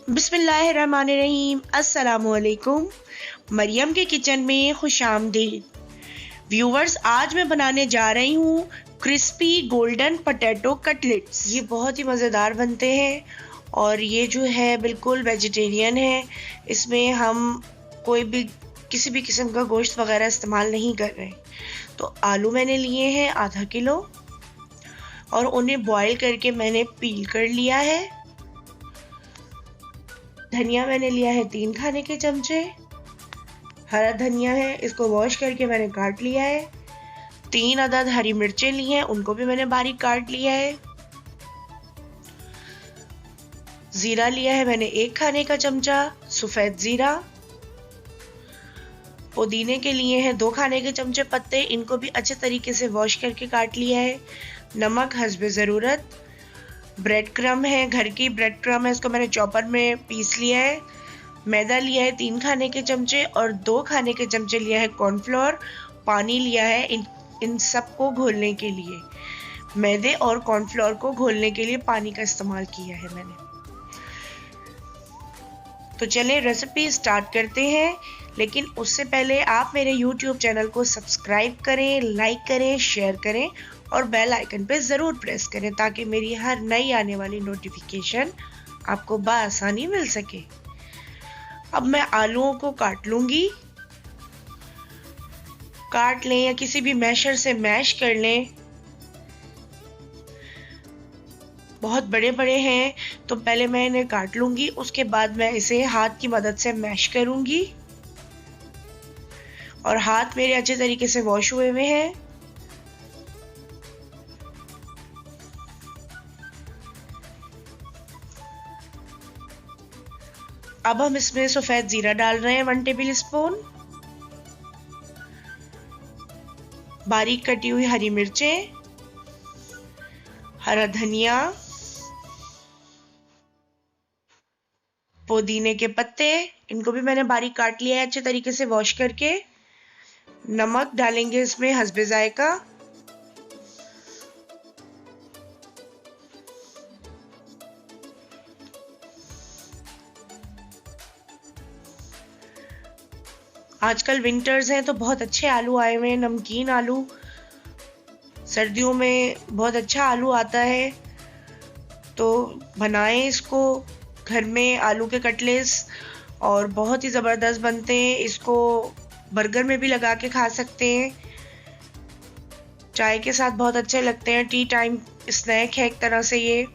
बिस्मिल्लाहिर्रहमानिर्रहीम। अस्सलामुअलैकुम। मरियम के किचन में खुशामदीद। व्यूवर्स, आज मैं बनाने जा रही हूँ क्रिस्पी गोल्डन पोटैटो कटलेट्स। ये बहुत ही मज़ेदार बनते हैं और ये जो है बिल्कुल वेजिटेरियन है। इसमें हम कोई भी किसी भी किस्म का गोश्त वगैरह इस्तेमाल नहीं कर रहे। तो आलू मैंने लिए हैं आधा किलो और उन्हें बॉईल करके मैंने पील कर लिया है। धनिया मैंने लिया है 3 खाने के चमचे। हरा धनिया है, इसको वॉश करके मैंने काट लिया है। 3 अदद हरी मिर्चें ली हैं, उनको भी मैंने बारीक काट लिया है। जीरा लिया है मैंने 1 खाने का चमचा, सफ़ेद जीरा। पुदीने के लिए हैं 2 खाने के चमचे पत्ते, इनको भी अच्छे तरीके से वॉश करके काट लिया है। नमक हस्बे ज़रूरत। ब्रेड क्रम है, घर की ब्रेड क्रम है, इसको मैंने चॉपर में पीस लिया है। मैदा लिया है 3 खाने के चमचे और 2 खाने के चमचे लिया है कॉर्नफ्लोर। पानी लिया है इन सब को घोलने के लिए। मैदे और कॉर्नफ्लोर को घोलने के लिए पानी का इस्तेमाल किया है मैंने। तो चलें रेसिपी स्टार्ट करते हैं, लेकिन उससे पहले आप मेरे YouTube चैनल को सब्सक्राइब करें, लाइक करें, शेयर करें और बेल आइकन पे ज़रूर प्रेस करें ताकि मेरी हर नई आने वाली नोटिफिकेशन आपको बआसानी मिल सके। अब मैं आलूओं को काट लूँगी। काट लें या किसी भी मैशर से मैश कर लें। बहुत बड़े बड़े हैं तो पहले मैं इन्हें काट लूँगी, उसके बाद मैं इसे हाथ की मदद से मैश करूँगी। और हाथ मेरे अच्छे तरीके से वॉश हुए हुए हैं। अब हम इसमें सफ़ेद जीरा डाल रहे हैं 1 टेबल स्पून। बारीक कटी हुई हरी मिर्चें, हरा धनिया, पुदीने के पत्ते, इनको भी मैंने बारीक काट लिया है अच्छे तरीके से वॉश करके। नमक डालेंगे इसमें हस्बे जायका। आजकल विंटर्स हैं तो बहुत अच्छे आलू आए हुए हैं, नमकीन आलू। सर्दियों में बहुत अच्छा आलू आता है, तो बनाएं इसको घर में आलू के कटलेट्स और बहुत ही ज़बरदस्त बनते हैं। इसको बर्गर में भी लगा के खा सकते हैं, चाय के साथ बहुत अच्छे लगते हैं। टी टाइम स्नैक है एक तरह से ये।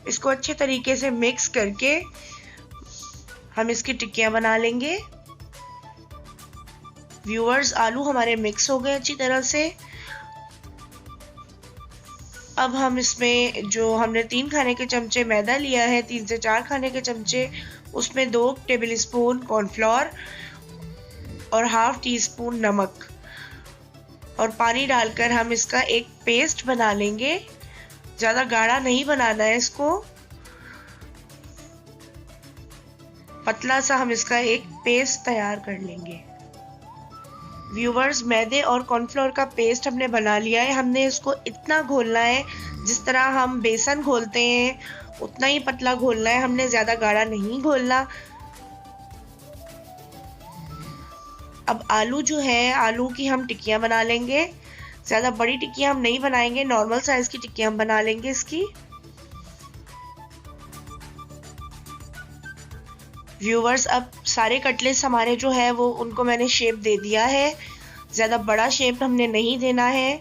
इसको अच्छे तरीके से मिक्स करके हम इसकी टिक्कियाँ बना लेंगे। व्यूअर्स, आलू हमारे मिक्स हो गए अच्छी तरह से। अब हम इसमें जो हमने 3 खाने के चमचे मैदा लिया है, 3 से 4 खाने के चमचे, उसमें 2 टेबल स्पून कॉर्नफ्लोर और हाफ टी स्पून नमक और पानी डालकर हम इसका एक पेस्ट बना लेंगे। ज़्यादा गाढ़ा नहीं बनाना है इसको, पतला सा हम इसका एक पेस्ट तैयार कर लेंगे। व्यूवर्स, मैदे और कॉर्नफ्लोर का पेस्ट हमने बना लिया है। हमने इसको इतना घोलना है जिस तरह हम बेसन घोलते हैं, उतना ही पतला घोलना है, हमने ज़्यादा गाढ़ा नहीं घोलना। अब आलू जो है, आलू की हम टिक्कियाँ बना लेंगे। ज़्यादा बड़ी टिक्कियाँ हम नहीं बनाएंगे, नॉर्मल साइज़ की टिक्कियाँ हम बना लेंगे इसकी। व्यूवर्स, अब सारे कटलेट्स हमारे जो है वो उनको मैंने शेप दे दिया है। ज़्यादा बड़ा शेप हमने नहीं देना है।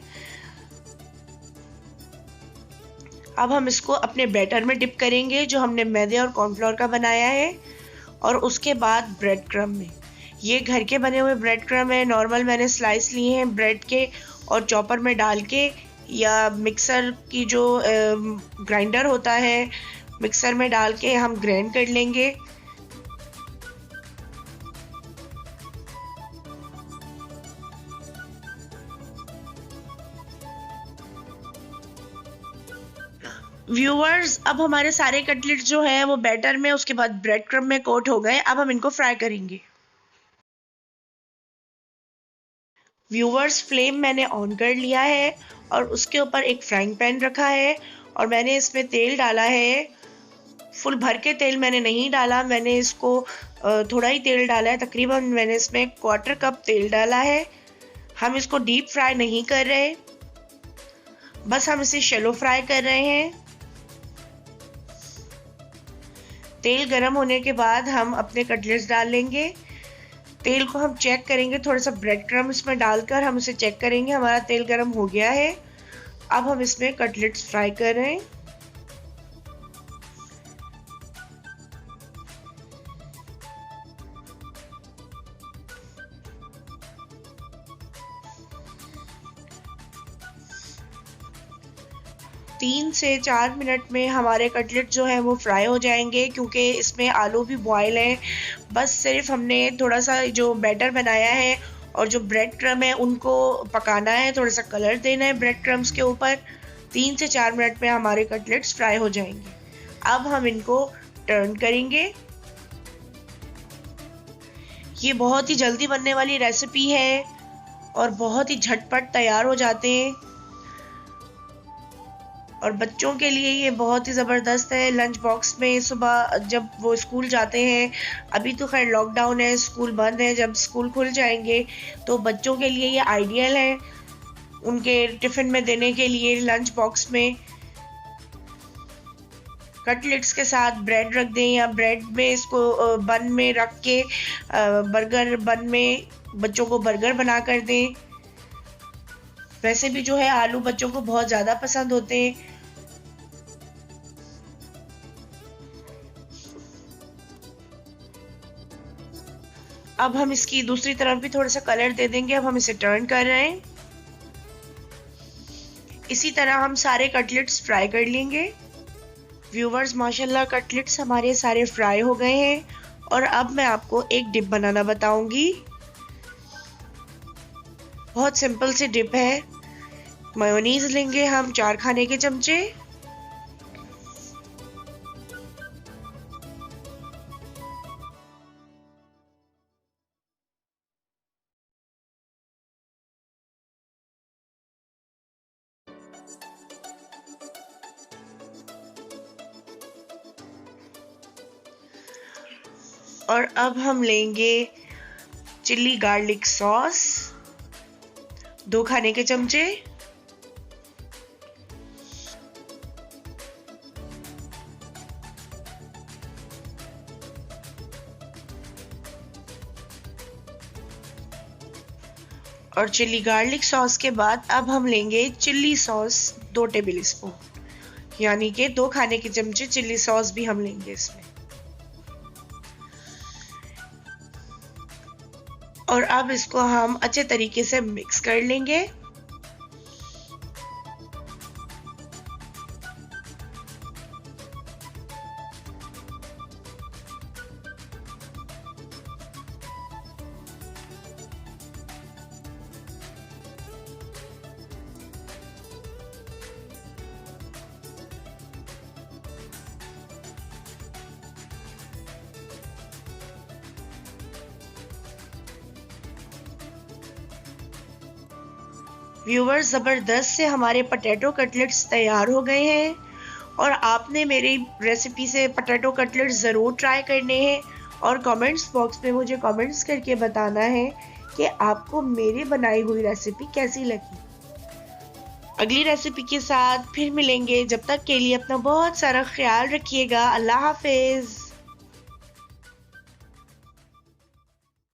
अब हम इसको अपने बैटर में डिप करेंगे जो हमने मैदे और कॉर्नफ्लोर का बनाया है, और उसके बाद ब्रेड क्रम में। ये घर के बने हुए ब्रेड क्रम है, नॉर्मल मैंने स्लाइस लिए हैं ब्रेड के और चॉपर में डाल के या मिक्सर की जो ग्राइंडर होता है, मिक्सर में डाल के हम ग्राइंड कर लेंगे। व्यूअर्स, अब हमारे सारे कटलेट जो है वो बैटर में, उसके बाद ब्रेड क्रम्ब में कोट हो गए। अब हम इनको फ्राई करेंगे। व्यूअर्स, फ्लेम मैंने ऑन कर लिया है और उसके ऊपर एक फ्राइंग पैन रखा है और मैंने इसमें तेल डाला है फुल भर के तेल मैंने नहीं डाला, मैंने इसको थोड़ा ही तेल डाला है, तकरीबन मैंने इसमें 1/4 कप तेल डाला है। हम इसको डीप फ्राई नहीं कर रहे, बस हम इसे शैलो फ्राई कर रहे हैं। तेल गर्म होने के बाद हम अपने कटलेट्स डाल लेंगे। तेल को हम चेक करेंगे, थोड़ा सा ब्रेड क्रम्ब इसमें डालकर हम इसे चेक करेंगे। हमारा तेल गर्म हो गया है। अब हम इसमें कटलेट्स फ्राई कर रहे हैं। तीन से 4 मिनट में हमारे कटलेट जो है वो फ्राई हो जाएंगे, क्योंकि इसमें आलू भी बॉयल है। बस सिर्फ हमने थोड़ा सा जो बैटर बनाया है और जो ब्रेड क्रम्ब है उनको पकाना है, थोड़ा सा कलर देना है ब्रेड क्रम्ब्स के ऊपर। 3 से 4 मिनट में हमारे कटलेट्स फ्राई हो जाएंगे। अब हम इनको टर्न करेंगे। ये बहुत ही जल्दी बनने वाली रेसिपी है और बहुत ही झटपट तैयार हो जाते हैं, और बच्चों के लिए ये बहुत ही ज़बरदस्त है। लंच बॉक्स में सुबह जब वो स्कूल जाते हैं, अभी तो खैर लॉकडाउन है, स्कूल बंद है, जब स्कूल खुल जाएंगे तो बच्चों के लिए ये आइडियल है, उनके टिफ़िन में देने के लिए। लंच बॉक्स में कटलेट्स के साथ ब्रेड रख दें, या ब्रेड में इसको बन में रख के बर्गर बन में बच्चों को बर्गर बना कर दें। वैसे भी जो है आलू बच्चों को बहुत ज़्यादा पसंद होते हैं। अब हम इसकी दूसरी तरफ भी थोड़ा सा कलर दे देंगे। अब हम इसे टर्न कर रहे हैं। इसी तरह हम सारे कटलेट्स फ्राई कर लेंगे। व्यूवर्स, माशाल्लाह कटलेट्स हमारे सारे फ्राई हो गए हैं, और अब मैं आपको एक डिप बनाना बताऊंगी। बहुत सिंपल सी डिप है। मेयोनीज लेंगे हम 4 खाने के चमचे, और अब हम लेंगे चिल्ली गार्लिक सॉस 2 खाने के चमचे, और चिल्ली गार्लिक सॉस के बाद अब हम लेंगे चिल्ली सॉस 2 टेबल स्पून, यानी कि 2 खाने के चमचे चिल्ली सॉस भी हम लेंगे इसमें। और अब इसको हम अच्छे तरीके से मिक्स कर लेंगे। व्यूवर्स, ज़बरदस्त से हमारे पोटैटो कटलेट्स तैयार हो गए हैं, और आपने मेरी रेसिपी से पोटैटो कटलेट्स ज़रूर ट्राई करने हैं, और कमेंट्स बॉक्स में मुझे कमेंट्स करके बताना है कि आपको मेरी बनाई हुई रेसिपी कैसी लगी। अगली रेसिपी के साथ फिर मिलेंगे, जब तक के लिए अपना बहुत सारा ख्याल रखिएगा। अल्लाह हाफिज़।